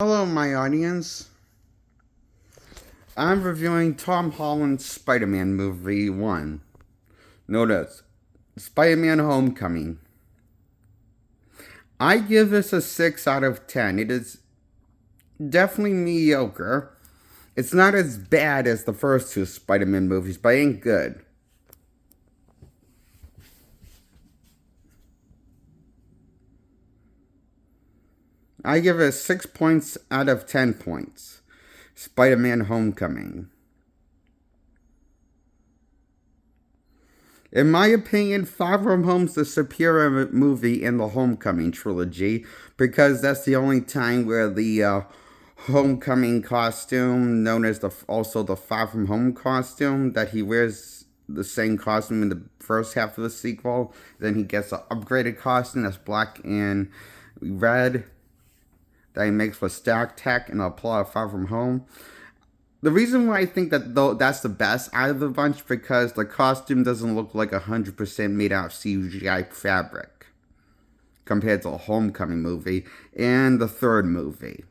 Hello, my audience. I'm reviewing Tom Holland's Spider Man movie 1. Notice Spider Man Homecoming. I give this a 6 out of 10. It is definitely mediocre. It's not as bad as the first two Spider Man movies, but it ain't good. I give it 6 points out of 10 points. Spider Man Homecoming. In my opinion, Far From Home's the superior movie in the Homecoming trilogy because that's the only time where the Homecoming costume, known as also the Far From Home costume, that he wears the same costume in the first half of the sequel. Then he gets an upgraded costume that's black and red that he makes for Stark Tech and a plot of Far From Home. The reason why I think that that's the best out of the bunch because the costume doesn't look like 100% made out of CGI fabric compared to the Homecoming movie and the third movie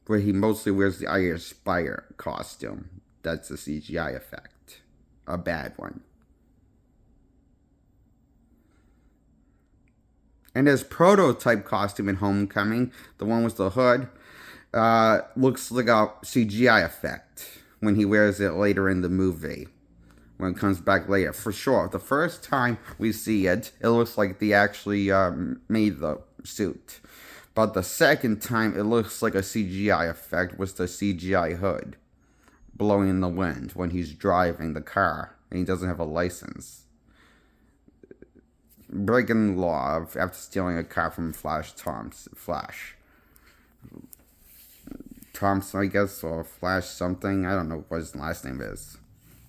where he mostly wears the Iron Spider costume. That's a CGI effect, a bad one. And his prototype costume in Homecoming, the one with the hood, looks like a CGI effect when he wears it later in the movie. When it comes back later, for sure. The first time we see it, it looks like they actually made the suit. But the second time, it looks like a CGI effect with the CGI hood blowing in the wind when he's driving the car and he doesn't have a license. Breaking the law after stealing a car from Flash Thompson, I guess, or Flash something. I don't know what his last name is.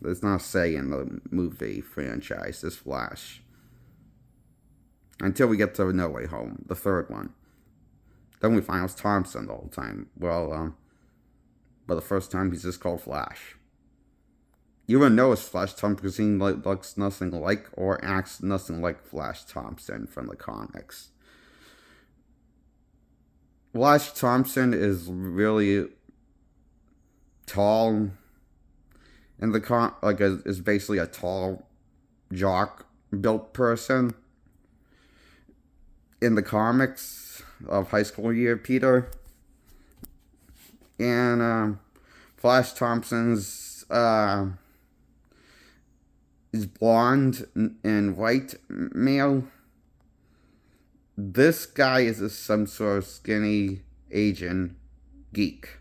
There's not a say in the movie franchise. It's Flash. Until we get to No Way Home, the third one. Then we find out it's Thompson the whole time. But the first time he's just called Flash. You wouldn't know it's Flash Thompson because he looks nothing like or acts nothing like Flash Thompson from the comics. Flash Thompson is really tall, and is basically a tall, jock built person in the comics of High School Year Peter. And Flash Thompson's is blonde and white male. This guy is some sort of skinny Asian geek.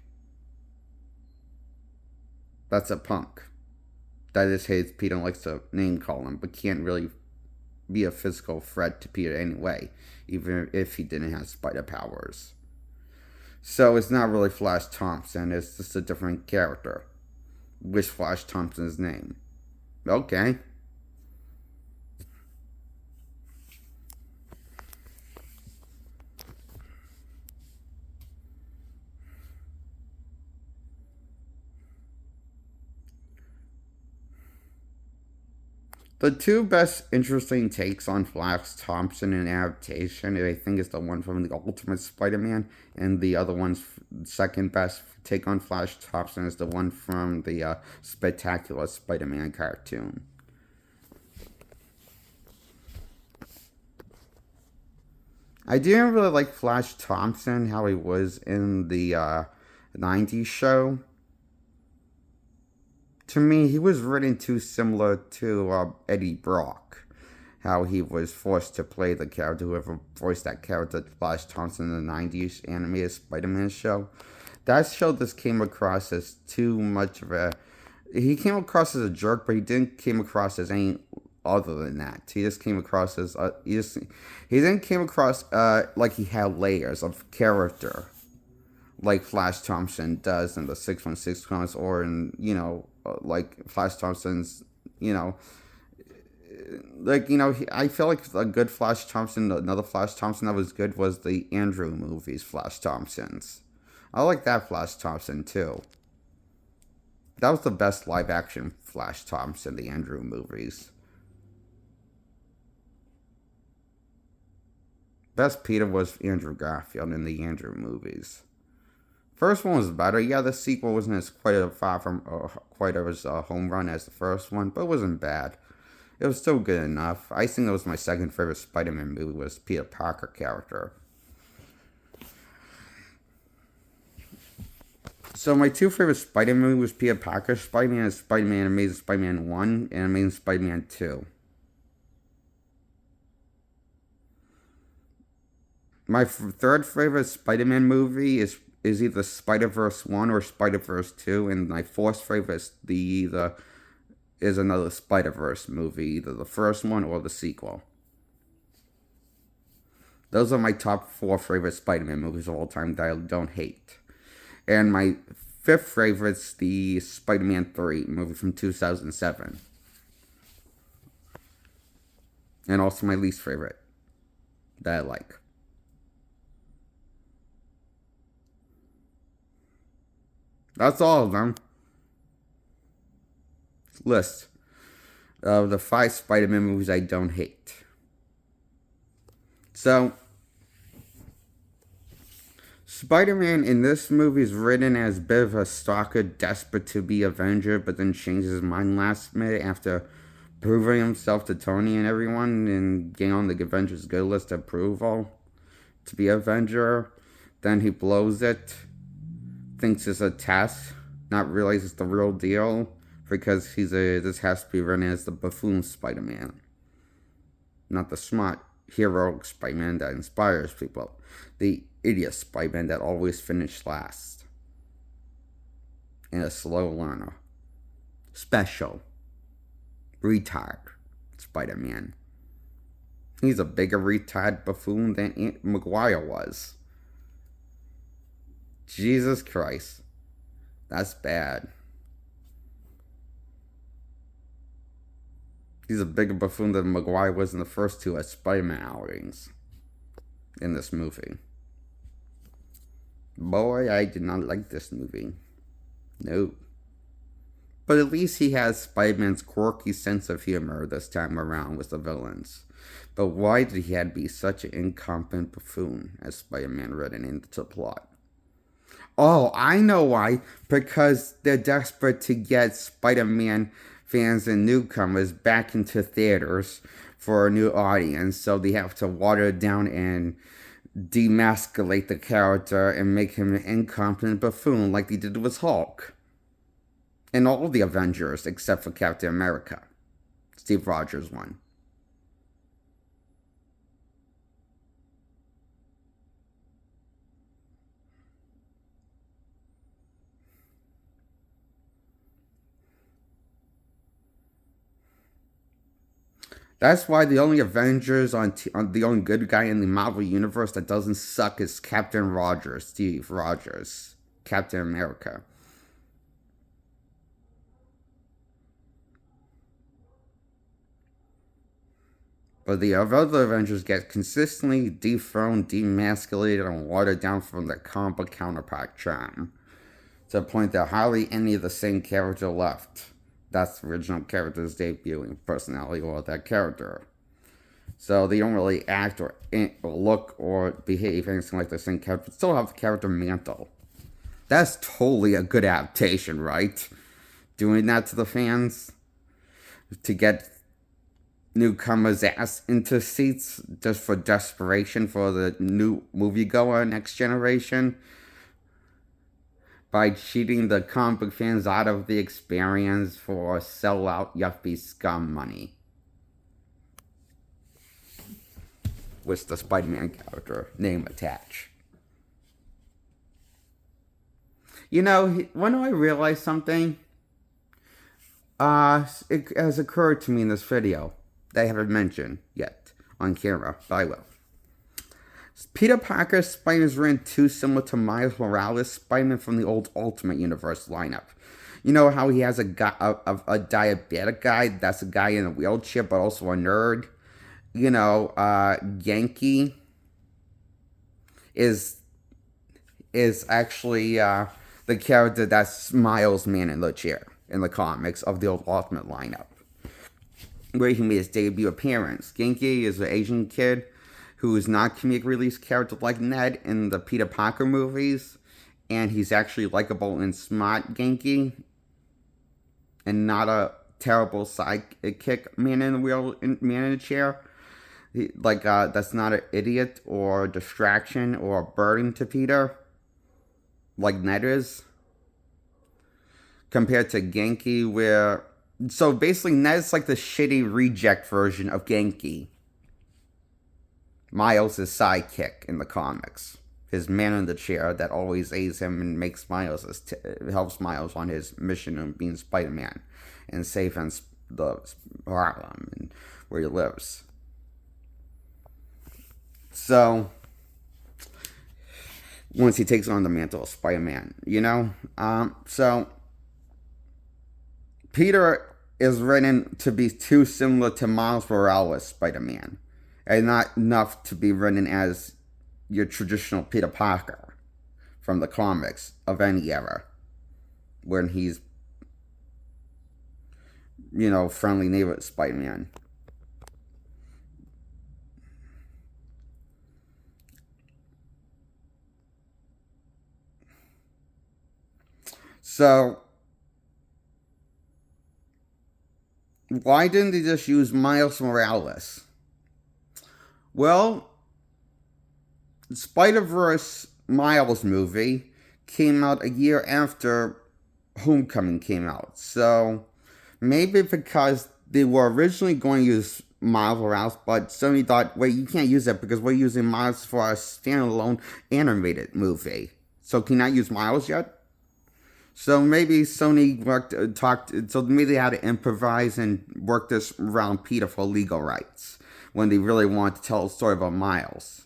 That's a punk. That is his Peter likes to name call him, but can't really be a physical threat to Peter anyway, even if he didn't have spider powers. So it's not really Flash Thompson, it's just a different character. Which Flash Thompson's name? Okay. The two best interesting takes on Flash Thompson in adaptation, I think, is the one from the Ultimate Spider-Man, and the other one's second best take on Flash Thompson is the one from the Spectacular Spider-Man cartoon. I didn't really like Flash Thompson, how he was in the 90s show. To me, he was written too similar to Eddie Brock. How he was forced to play the character, whoever voiced that character, Flash Thompson, in the 90s animated Spider Man show. That show just came across as too much of a. He came across as a jerk, but he didn't came across as any other than that. He just came across as. He didn't came across like he had layers of character like Flash Thompson does in the 616 comics, or in, like Flash Thompson's, I feel like a good Flash Thompson, another Flash Thompson that was good was the Andrew movies, Flash Thompsons. I like that Flash Thompson too. That was the best live action Flash Thompson, the Andrew movies. Best Peter was Andrew Garfield in the Andrew movies. First one was better. Yeah, the sequel wasn't as quite a far from quite as a home run as the first one, but it wasn't bad. It was still good enough. I think that was my second favorite Spider-Man movie was Peter Parker character. So my two favorite Spider-Man movies was Peter Parker Spider-Man and Spider-Man Amazing Spider-Man 1 and Amazing Spider-Man 2. My third favorite Spider-Man movie is either Spider-Verse 1 or Spider-Verse 2, and my fourth favorite is another Spider-Verse movie, either the first one or the sequel. Those are my top four favorite Spider-Man movies of all time that I don't hate. And my fifth favorite's the Spider-Man 3 movie from 2007. And also my least favorite that I like. That's all of them. List of the 5 Spider-Man movies I don't hate. So, Spider-Man in this movie is written as a bit of a stalker desperate to be Avenger, but then changes his mind last minute after proving himself to Tony and everyone and getting on the Avengers good list of approval to be Avenger. Then he blows it, thinks it's a test, not realize it's the real deal, because this has to be written as the buffoon Spider-Man, not the smart heroic Spider-Man that inspires people, the idiot Spider-Man that always finished last, and a slow learner, special, retard Spider-Man. He's a bigger retard buffoon than Aunt Maguire was. Jesus Christ, that's bad. He's a bigger buffoon than Maguire was in the first two Spider-Man outings in this movie. Boy, I did not like this movie. No. But at least he has Spider-Man's quirky sense of humor this time around with the villains. But why did he have to be such an incompetent buffoon as Spider-Man written into the plot? Oh, I know why. Because they're desperate to get Spider-Man fans and newcomers back into theaters for a new audience, so they have to water it down and demasculate the character and make him an incompetent buffoon like they did with Hulk. And all the Avengers except for Captain America. Steve Rogers one. That's why the only Avengers on the only good guy in the Marvel Universe that doesn't suck is Captain Rogers, Steve Rogers, Captain America. But the other Avengers get consistently dethroned, demasculated, and watered down from their comic book counterpart charm, to the point that hardly any of the same character left. That's the original character's debuting personality or that character. So they don't really act or look or behave anything like the same character, but still have the character mantle. That's totally a good adaptation, right? Doing that to the fans to get newcomers' ass into seats just for desperation for the new moviegoer next generation, by cheating the comic book fans out of the experience for sellout yuppie scum money. With the Spider-Man character name attached. You know, when I realized something, it has occurred to me in this video that I haven't mentioned yet on camera, but I will. Peter Parker's Spider-Man is written too similar to Miles Morales' Spider-Man from the old Ultimate Universe lineup. You know how he has a diabetic guy that's a guy in a wheelchair but also a nerd? You know, Yankee is actually the character that's Miles' man in the chair in the comics of the old Ultimate lineup, where he made his debut appearance. Yankee is an Asian kid who is not comedic relief character like Ned in the Peter Parker movies, and he's actually likable and smart Genki, and not a terrible sidekick man in a chair. That's not an idiot or a distraction or a burden to Peter, like Ned is, compared to Genki, where so basically Ned's like the shitty reject version of Genki. Miles' sidekick in the comics. His man in the chair that always aids him and helps Miles on his mission of being Spider-Man and saving the Harlem and where he lives. So once he takes on the mantle of Spider-Man, so Peter is written to be too similar to Miles Morales' Spider-Man, and not enough to be written as your traditional Peter Parker from the comics of any era, when he's, friendly neighbor Spider-Man. So, why didn't they just use Miles Morales? Well, Spider-Verse Miles movie came out a year after Homecoming came out. So maybe because they were originally going to use Miles Morales, but Sony thought, wait, you can't use that because we're using Miles for a standalone animated movie. So can you not use Miles yet? So maybe Sony so maybe they had to improvise and work this around Peter for legal rights when they really wanted to tell a story about Miles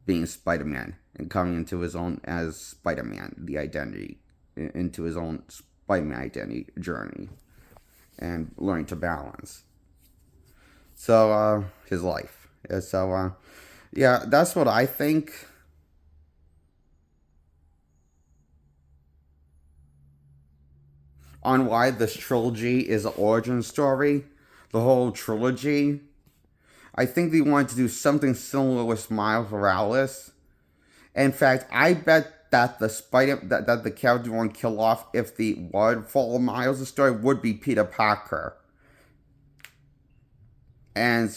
being Spider-Man and coming into his own as Spider-Man, the identity, into his own Spider-Man identity journey and learning to balance. So, his life. So, yeah, that's what I think. On why this trilogy is an origin story, the whole trilogy. I think they wanted to do something similar with Miles Morales. In fact, I bet that that the character you want to kill off if the would follow Miles' story would be Peter Parker. And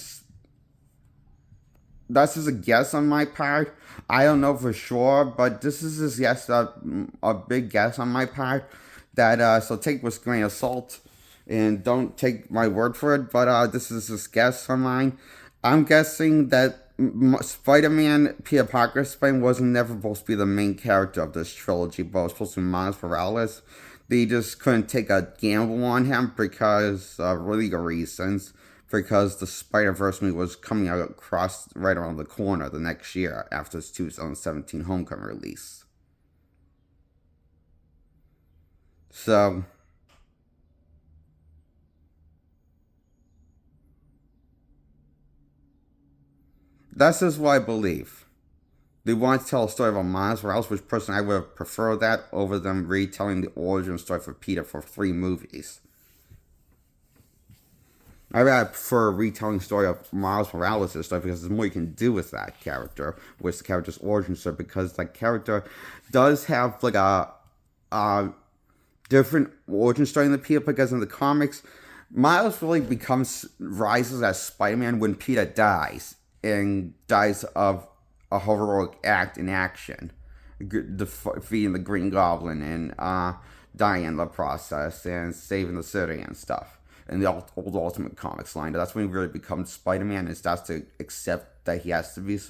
that's just a guess on my part. I don't know for sure, but this is just a big guess on my part. So take with a grain of salt, and don't take my word for it. But this is just guess on mine. I'm guessing that Spider-Man Peter Parker Spider wasn't never supposed to be the main character of this trilogy, but it was supposed to be Miles Morales. They just couldn't take a gamble on him because of legal reasons. Because the Spider-Verse movie was coming out across right around the corner the next year after its 2017 Homecoming release. So, that's just what I believe. They want to tell a story about Miles Morales, which personally I would have preferred that over them retelling the origin story for Peter for 3 movies. I rather prefer a retelling story of Miles Morales' story because there's more you can do with that character, with the character's origin story, because that character does have like a different origin story in the Peter, because in the comics, Miles really rises as Spider-Man when Peter dies, and dies of a heroic act in action, defeating the Green Goblin and dying in the process and saving the city and stuff. In the old Ultimate Comics line, that's when he really becomes Spider-Man, and starts to accept that he has to be,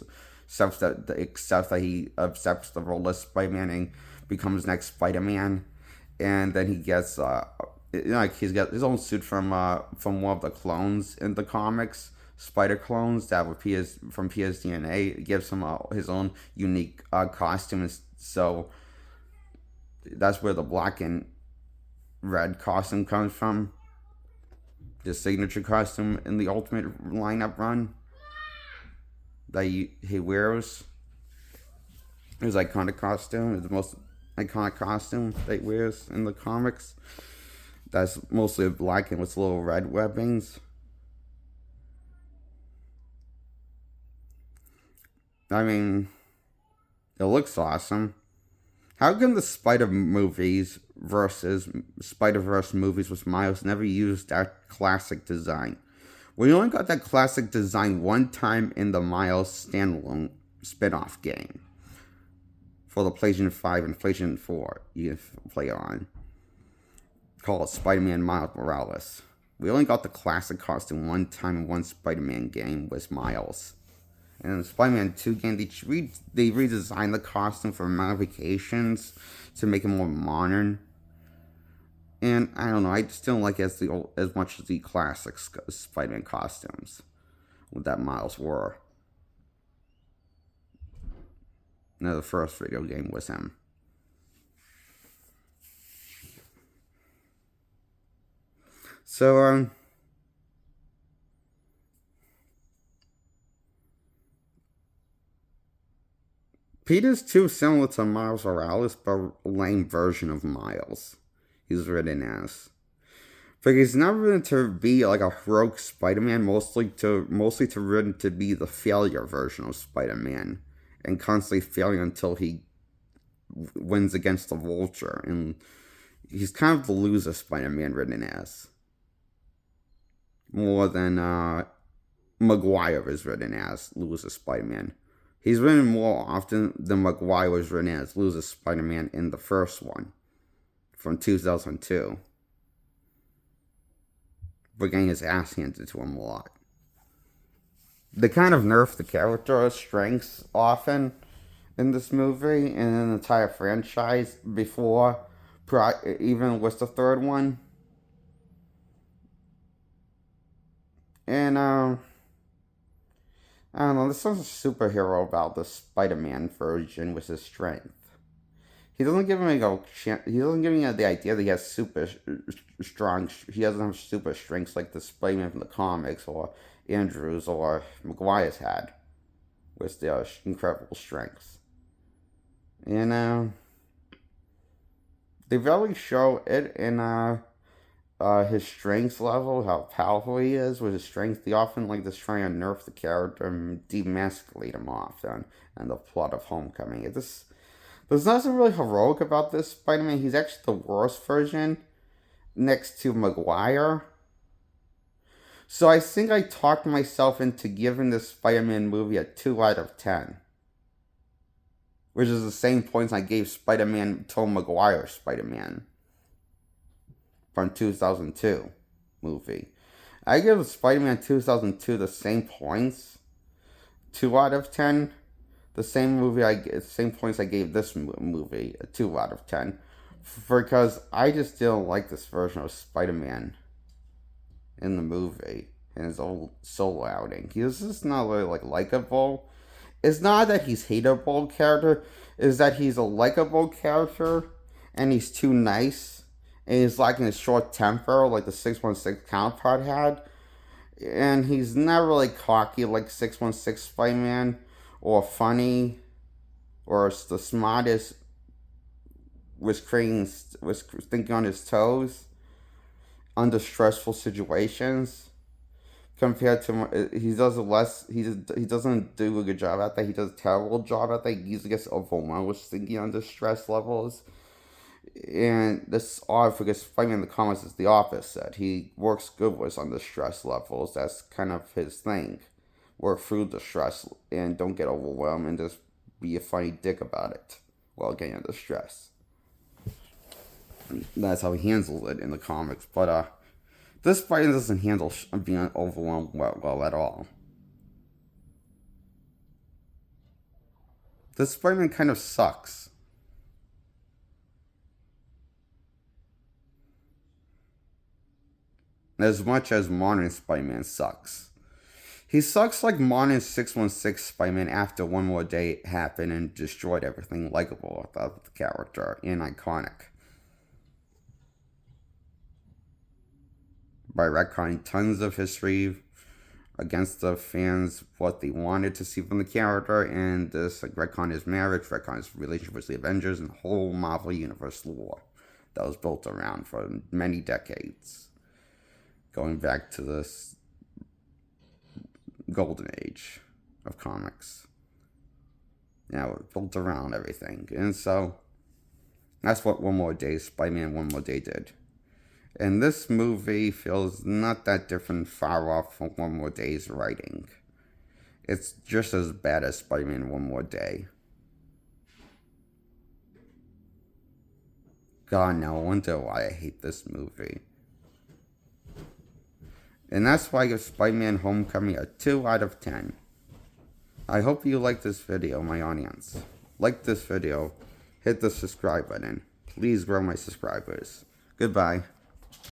accepts that he accepts the role of Spider-Man and becomes next Spider-Man, and then he gets he's got his own suit from one of the clones in the comics, spider clones that were from PS DNA. It gives him his own unique costume, so that's where the black and red costume comes from. The signature costume in the Ultimate lineup run that he wears. His iconic costume is the most iconic costume that he wears in the comics. That's mostly black and with little red webbings. I mean, it looks awesome. How come the Spider-Verse movies with Miles never used that classic design? We only got that classic design one time in the Miles standalone spin-off game for the PlayStation 5 and PlayStation 4 you can play on, called Spider-Man Miles Morales. We only got the classic costume one time in one Spider-Man game with Miles. And in the Spider-Man 2 game, they redesigned the costume for modifications to make it more modern. And I don't know, I just don't like it as much as the classic Spider-Man costumes that Miles wore. No, the first video game was him. So, Peter's too similar to Miles Morales, but a lame version of Miles. He's written as. But he's never written to be like a heroic Spider-Man, mostly to written to be the failure version of Spider-Man, and constantly failing until he wins against the Vulture, and he's kind of the loser Spider-Man written as, more than Maguire is written as loser Spider-Man. He's written more often than Maguire was written as loser Spider-Man in the first one from 2002, but getting his ass handed to him a lot. They kind of nerfed the character strengths often in this movie and in the entire franchise before, even with the third one. And I don't know. This is a superhero about the Spider-Man version with his strength. He doesn't give him a chance. He doesn't give me the idea that he has super strong. He doesn't have super strengths like the Spider-Man from the comics or Andrews or Maguire's had with their incredible strengths. And they really show it in his strength level, how powerful he is with his strength. They often like to try and nerf the character and demasculate him often and the plot of Homecoming. There's nothing really heroic about this Spider-Man. He's actually the worst version next to Maguire. So I think I talked myself into giving this Spider-Man movie a 2 out of 10. Which is the same points I gave Spider-Man Tobey Maguire Spider-Man from 2002 movie. I give Spider-Man 2002 the same points, 2 out of 10. The same points I gave this movie, a 2 out of 10, because I just didn't like this version of Spider-Man in the movie and his old solo outing. He's just not really likable. It's not that he's hateable character, it's that he's a likable character and he's too nice and he's lacking a short temper like the 616 counterpart had. And he's not really cocky like 616 Spider-Man or funny or the smartest was thinking on his toes under stressful situations. Compared to he does less, he doesn't do a good job at that. He does a terrible job at that. He usually gets overwhelmed with thinking under stress levels. And this odd because Spider-Man in the comics is the opposite. He works good with under stress levels. That's kind of his thing. Work through the stress and don't get overwhelmed and just be a funny dick about it while getting under stress. That's how he handles it in the comics. But this Spider doesn't handle being overwhelmed well at all. This Spider-Man kind of sucks. As much as modern Spider-Man sucks. He sucks like modern 616 Spider-Man after One More Day happened and destroyed everything likable about the character and iconic. By retconning tons of history against the fans, what they wanted to see from the character, and this retcon his marriage, retcon his relationship with the Avengers, and the whole Marvel Universe lore that was built around for many decades. Going back to this golden age of comics. Now, it built around everything. And so, That's what One More Day, Spider-Man One More Day did. And this movie feels not that different, far off from One More Day's writing. It's just as bad as Spider-Man One More Day. God, no wonder why I hate this movie. And that's why I give Spider-Man Homecoming a 2 out of 10. I hope you like this video, my audience. Like this video, hit the subscribe button. Please grow my subscribers. Goodbye.